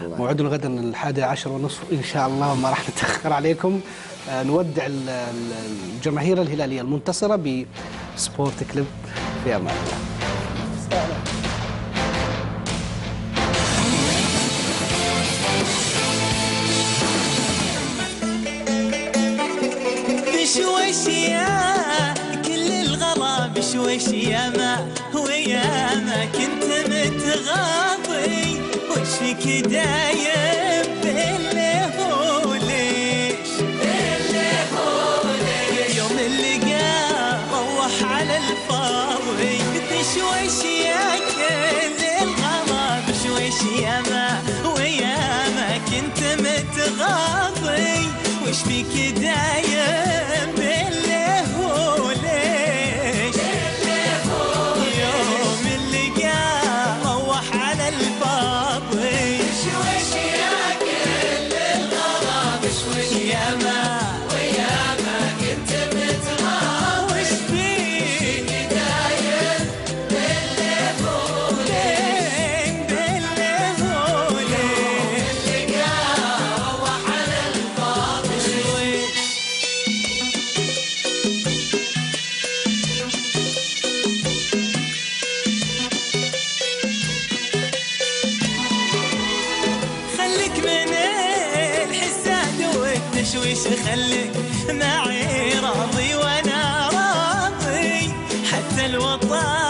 موعدنا غدا 11:30 إن شاء الله، ما راح نتأخر عليكم. نودع الجماهير الهلالية المنتصرة بسبورت كليب. في أمان الله. بشويش يا كل الغلا، بشويش يا ما ويا ما كنت متغاضي، وش فيك دايم بالله وليش يوم اللقاء روح على الفاضي. بشويش يا كل الغلا، بشويش يا ما ويا ما كنت متغاضي، وش فيك دايم بالله وليش يوم اللقاء روح على الفاضي. بشويش يا كل الغلا، بشويش يا ما ويا ما كنت متغاضي، وش فيك دايم بالله وليش بالله وليش اللقاء روح على الفاضي. خليك من الحساد والتشويش، خليك معي راضي وانا راضي، حتى الوطن